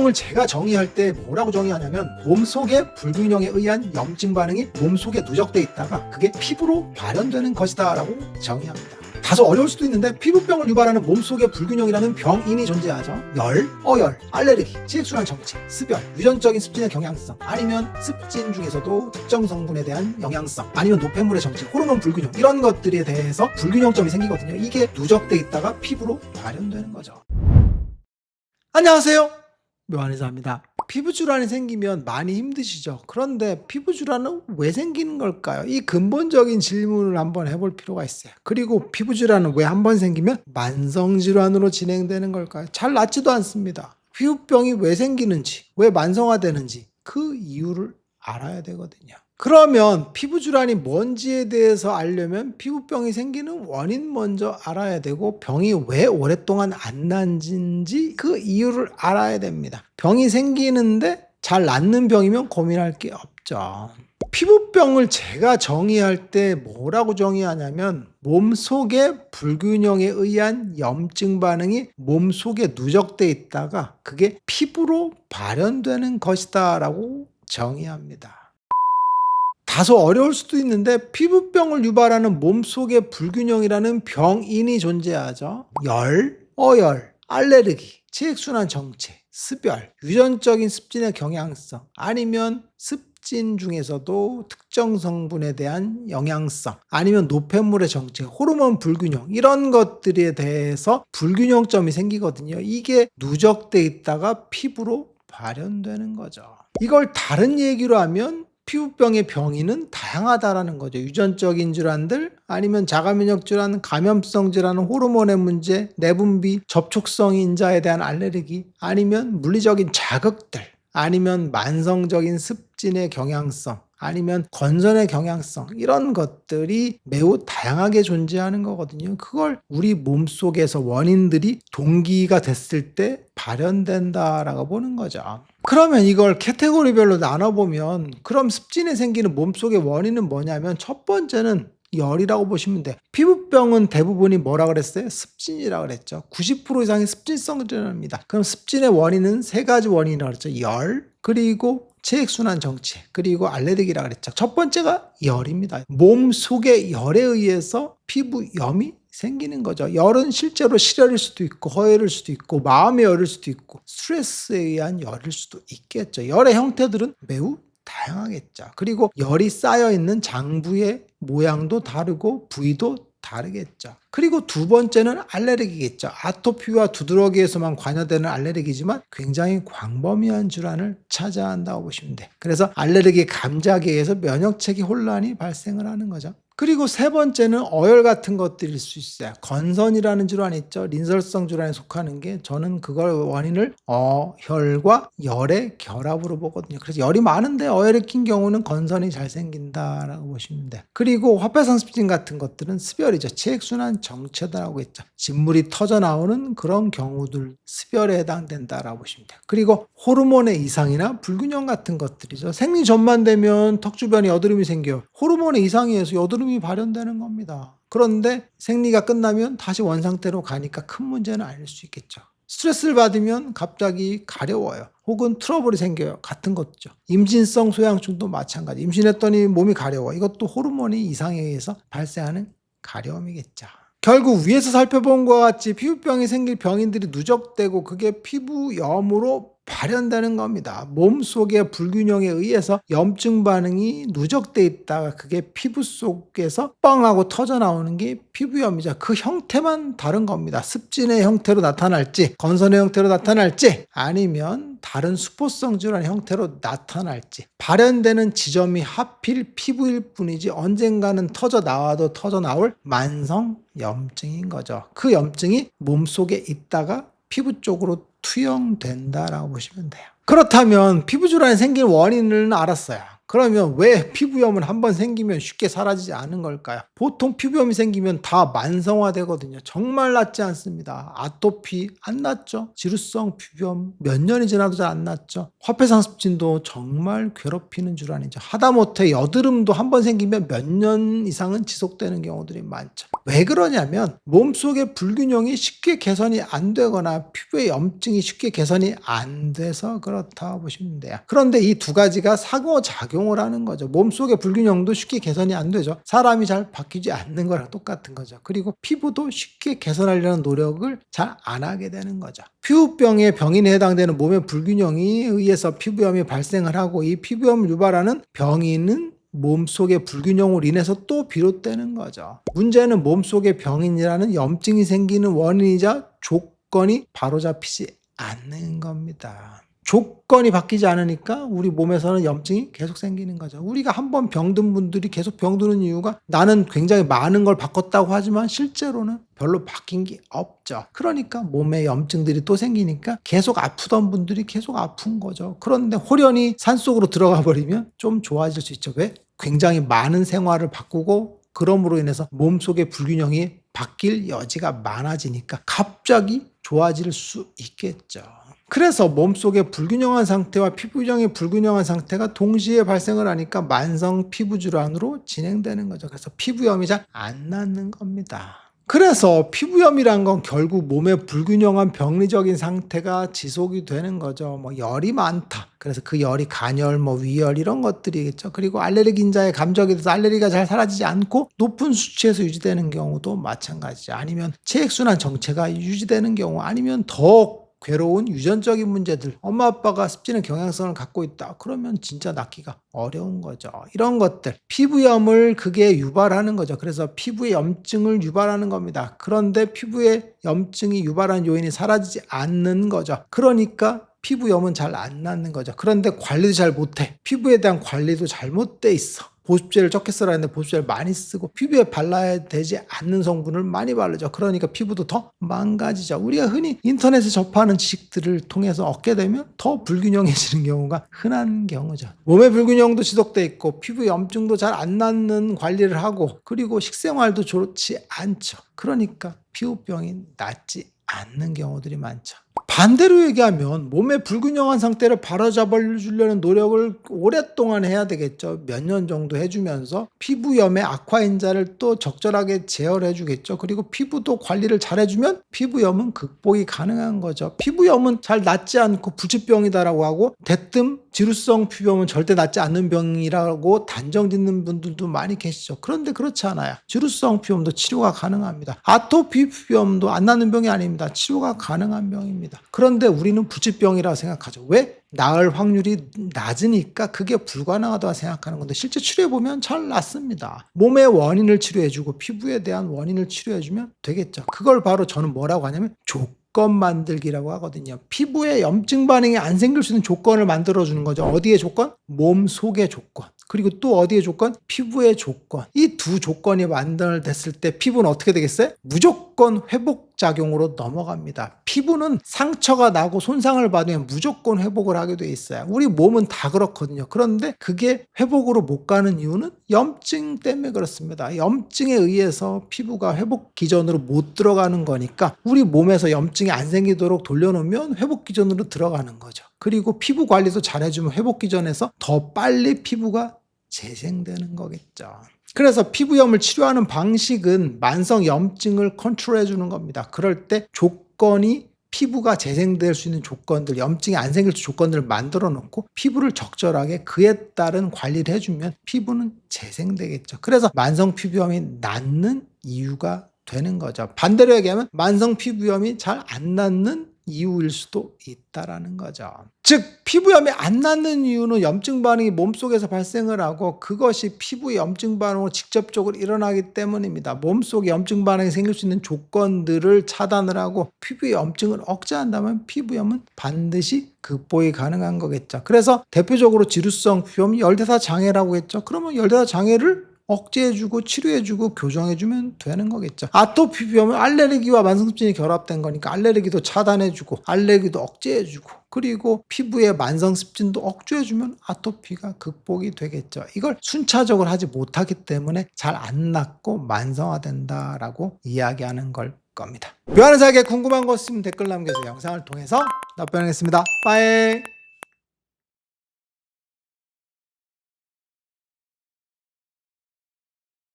피부병을 제가 정의할 때 뭐라고 정의하냐면 몸속의 불균형에 의한 염증 반응이 몸속에 누적돼 있다가 그게 피부로 발현되는 것이다 라고 정의합니다. 다소 어려울 수도 있는데 피부병을 유발하는 몸속의 불균형이라는 병인이 존재하죠. 열, 어열, 알레르기, 지액순환 정체, 습열, 유전적인 습진의 경향성, 아니면 습진 중에서도 특정 성분에 대한 영향성, 아니면 노폐물의 정체, 호르몬 불균형, 이런 것들에 대해서 불균형점이 생기거든요. 이게 누적돼 있다가 피부로 발현되는 거죠. 안녕하세요, 묘한의사입니다. 피부질환이 생기면 많이 힘드시죠? 그런데 피부질환은 왜 생기는 걸까요? 이 근본적인 질문을 한번 해볼 필요가 있어요. 그리고 피부질환은 왜 한 번 생기면 만성질환으로 진행되는 걸까요? 잘 낫지도 않습니다. 피부병이 왜 생기는지, 왜 만성화되는지 그 이유를 알아야 되거든요. 그러면 피부질환이 뭔지에 대해서 알려면 피부병이 생기는 원인 먼저 알아야 되고, 병이 왜 오랫동안 안 나아진지 그 이유를 알아야 됩니다. 병이 생기는데 잘 낫는 병이면 고민할 게 없죠. 피부병을 제가 정의할 때 뭐라고 정의하냐면, 몸속의 불균형에 의한 염증 반응이 몸속에 누적돼 있다가 그게 피부로 발현되는 것이다 라고 정의합니다. 다소 어려울 수도 있는데 피부병을 유발하는 몸속의 불균형이라는 병인이 존재하죠. 열, 어열, 알레르기, 지액순환 정체, 습열, 유전적인 습진의 경향성, 아니면 습진 중에서도 특정 성분에 대한 영향성, 아니면 노폐물의 정체, 호르몬 불균형, 이런 것들에 대해서 불균형점이 생기거든요. 이게 누적돼 있다가 피부로 발현되는 거죠. 이걸 다른 얘기로 하면 피부병의 병인은 다양하다라는 거죠. 유전적인 질환들, 아니면 자가면역 질환, 감염성 질환, 호르몬의 문제, 내분비, 접촉성 인자에 대한 알레르기, 아니면 물리적인 자극들, 아니면 만성적인 습진의 경향성, 아니면 건선의 경향성, 이런 것들이 매우 다양하게 존재하는 거거든요. 그걸 우리 몸속에서 원인들이 동기가 됐을 때 발현된다라고 보는 거죠. 그러면 이걸 카테고리별로 나눠보면, 그럼 습진에 생기는 몸속의 원인은 뭐냐면, 첫 번째는 열이라고 보시면 돼요. 피부병은 대부분이 뭐라 그랬어요? 습진이라고 그랬죠. 90% 이상이 습진성 질환입니다. 그럼 습진의 원인은 세 가지 원인이라고 그랬죠. 열, 그리고 지액순환 정체, 그리고 알레르기라고 그랬죠. 첫 번째가 열입니다. 몸속의 열에 의해서 피부염이 생기는 거죠. 열은 실제로 실열일 수도 있고, 허열일 수도 있고, 마음의 열일 수도 있고, 스트레스에 의한 열일 수도 있겠죠. 열의 형태들은 매우 다양하겠죠. 그리고 열이 쌓여있는 장부의 모양도 다르고 부위도 다르겠죠. 그리고 두 번째는 알레르기겠죠. 아토피와 두드러기에서만 관여되는 알레르기지만 굉장히 광범위한 질환을 차지한다고 보시면 돼요. 그래서 알레르기 감작에 의해서 면역체계 혼란이 발생을 하는 거죠. 그리고 세 번째는 어열 같은 것들일 수 있어요. 건선이라는 질환이 있죠. 린설성 질환에 속하는 게, 저는 그걸 원인을 어혈과 열의 결합으로 보거든요. 그래서 열이 많은데 어열이 낀 경우는 건선이 잘 생긴다라고 보시면 돼요. 그리고 화폐성습진 같은 것들은 습열이죠. 지액순환 정체다라고 했죠. 진물이 터져 나오는 그런 경우들, 습열에 해당된다라고 보시면 돼요. 그리고 호르몬의 이상이나 불균형 같은 것들이죠. 생리 전만 되면 턱 주변에 여드름이 생겨요. 호르몬의 이상에 의해서 여드름이 발현되는 겁니다. 그런데 생리가 끝나면 다시 원상태로 가니까 큰 문제는 아닐 수 있겠죠. 스트레스를 받으면 갑자기 가려워요. 혹은 트러블이 생겨요. 같은 거죠. 임신성 소양증도 마찬가지. 임신했더니 몸이 가려워. 이것도 호르몬이 이상에 의해서 발생하는 가려움이겠죠. 결국 위에서 살펴본 것과 같이 피부병이 생길 병인들이 누적되고 그게 피부염으로 발현되는 겁니다. 몸속의 불균형에 의해서 염증 반응이 누적돼 있다가 그게 피부 속에서 뻥하고 터져 나오는 게 피부염이죠. 그 형태만 다른 겁니다. 습진의 형태로 나타날지, 건선의 형태로 나타날지, 아니면 다른 수포성 질환의 형태로 나타날지, 발현되는 지점이 하필 피부일 뿐이지 언젠가는 터져 나와도 터져 나올 만성 염증인 거죠. 그 염증이 몸속에 있다가 피부 쪽으로 투영된다라고 보시면 돼요. 그렇다면 피부질환이 생긴 원인을 알았어요. 그러면 왜 피부염은 한번 생기면 쉽게 사라지지 않은 걸까요? 보통 피부염이 생기면 다 만성화되거든요. 정말 낫지 않습니다. 아토피 안 낫죠. 지루성 피부염 몇 년이 지나도 잘 안 낫죠. 화폐상습진도 정말 괴롭히는 질환이죠. 하다못해 여드름도 한번 생기면 몇 년 이상은 지속되는 경우들이 많죠. 왜 그러냐면 몸속의 불균형이 쉽게 개선이 안 되거나 피부의 염증이 쉽게 개선이 안 돼서 그렇다 보시면 돼요. 그런데 이 두 가지가 상호작용을 하는 거죠. 몸속의 불균형도 쉽게 개선이 안 되죠. 사람이 잘 바뀌지 않는 거랑 똑같은 거죠. 그리고 피부도 쉽게 개선하려는 노력을 잘 안 하게 되는 거죠. 피부병의 병인에 해당되는 몸의 불균형에 의해서 피부염이 발생을 하고 이 피부염을 유발하는 병인은 몸속의 불균형으로 인해서 또 비롯되는 거죠. 문제는 몸속의 병인이라는 염증이 생기는 원인이자 조건이 바로잡히지 않는 겁니다. 조건이 바뀌지 않으니까 우리 몸에서는 염증이 계속 생기는 거죠. 우리가 한번 병든 분들이 계속 병드는 이유가 나는 굉장히 많은 걸 바꿨다고 하지만 실제로는 별로 바뀐 게 없죠. 그러니까 몸에 염증들이 또 생기니까 계속 아프던 분들이 계속 아픈 거죠. 그런데 홀연히 산속으로 들어가 버리면 좀 좋아질 수 있죠. 왜? 굉장히 많은 생활을 바꾸고 그럼으로 인해서 몸속의 불균형이 바뀔 여지가 많아지니까 갑자기 좋아질 수 있겠죠. 그래서 몸속의 불균형한 상태와 피부형의 불균형한 상태가 동시에 발생을 하니까 만성 피부질환으로 진행되는 거죠. 그래서 피부염이 잘 안 낫는 겁니다. 그래서 피부염이란 건 결국 몸의 불균형한 병리적인 상태가 지속이 되는 거죠. 열이 많다. 그래서 그 열이 간열, 위열 이런 것들이겠죠. 그리고 알레르기인자의 감정에 대해서 알레르기가 잘 사라지지 않고 높은 수치에서 유지되는 경우도 마찬가지죠. 아니면 체액순환 정체가 유지되는 경우, 아니면 더 괴로운 유전적인 문제들, 엄마 아빠가 습진의 경향성을 갖고 있다. 그러면 진짜 낫기가 어려운 거죠. 이런 것들, 피부염을 그게 유발하는 거죠. 그래서 피부의 염증을 유발하는 겁니다. 그런데 피부의 염증이 유발한 요인이 사라지지 않는 거죠. 그러니까 피부염은 잘 안 낫는 거죠. 그런데 관리도 잘 못해. 피부에 대한 관리도 잘못돼 있어. 보습제를 적게 쓰라 했는데 보습제를 많이 쓰고 피부에 발라야 되지 않는 성분을 많이 바르죠. 그러니까 피부도 더 망가지죠. 우리가 흔히 인터넷에 접하는 지식들을 통해서 얻게 되면 더 불균형해지는 경우가 흔한 경우죠. 몸의 불균형도 지속돼 있고 피부 염증도 잘 안 낫는 관리를 하고 그리고 식생활도 좋지 않죠. 그러니까 피부병이 낫지 않는 경우들이 많죠. 반대로 얘기하면 몸의 불균형한 상태를 바로잡아주려는 노력을 오랫동안 해야 되겠죠. 몇 년 정도 해주면서 피부염의 악화인자를 또 적절하게 제어해 주겠죠. 그리고 피부도 관리를 잘 해주면 피부염은 극복이 가능한 거죠. 피부염은 잘 낫지 않고 불치병이다라고 하고 대뜸 지루성 피부염은 절대 낫지 않는 병이라고 단정 짓는 분들도 많이 계시죠. 그런데 그렇지 않아요. 지루성 피부염도 치료가 가능합니다. 아토피 피부염도 안 낫는 병이 아닙니다. 치료가 가능한 병입니다. 그런데 우리는 불치병이라고 생각하죠. 왜? 나을 확률이 낮으니까 그게 불가능하다고 생각하는 건데 실제 치료해보면 잘 낫습니다. 몸의 원인을 치료해주고 피부에 대한 원인을 치료해주면 되겠죠. 그걸 바로 저는 뭐라고 하냐면 조건 만들기라고 하거든요. 피부에 염증 반응이 안 생길 수 있는 조건을 만들어주는 거죠. 어디의 조건? 몸 속의 조건. 그리고 또 어디의 조건? 피부의 조건. 이 두 조건이 만들어졌을 때 피부는 어떻게 되겠어요? 무조건 회복작용으로 넘어갑니다. 피부는 상처가 나고 손상을 받으면 무조건 회복을 하게 돼 있어요. 우리 몸은 다 그렇거든요. 그런데 그게 회복으로 못 가는 이유는 염증 때문에 그렇습니다. 염증에 의해서 피부가 회복 기전으로 못 들어가는 거니까 우리 몸에서 염증이 안 생기도록 돌려놓으면 회복 기전으로 들어가는 거죠. 그리고 피부 관리도 잘 해주면 회복 기전에서 더 빨리 피부가 재생되는 거겠죠. 그래서 피부염을 치료하는 방식은 만성 염증을 컨트롤해 주는 겁니다. 그럴 때 조건이 피부가 재생될 수 있는 조건들, 염증이 안 생길 조건들을 만들어 놓고 피부를 적절하게 그에 따른 관리를 해주면 피부는 재생되겠죠. 그래서 만성 피부염이 낫는 이유가 되는 거죠. 반대로 얘기하면 만성 피부염이 잘 안 낫는 이유일 수도 있다라는 거죠. 즉 피부염이 안 낫는 이유는 염증 반응이 몸속에서 발생을 하고 그것이 피부의 염증 반응으로 직접적으로 일어나기 때문입니다. 몸속에 염증 반응이 생길 수 있는 조건들을 차단을 하고 피부의 염증을 억제한다면 피부염은 반드시 극복이 가능한 거겠죠. 그래서 대표적으로 지루성 피부염 열대사 장애라고 했죠. 그러면 열대사 장애를 억제해주고 치료해주고 교정해주면 되는 거겠죠. 아토피 비염은 알레르기와 만성습진이 결합된 거니까 알레르기도 차단해주고 알레르기도 억제해주고 그리고 피부의 만성습진도 억제해주면 아토피가 극복이 되겠죠. 이걸 순차적으로 하지 못하기 때문에 잘 안 낫고 만성화된다라고 이야기하는 걸 겁니다. 묘하는 사에게 궁금한 거 있으면 댓글 남겨서 영상을 통해서 답변하겠습니다. 빠이.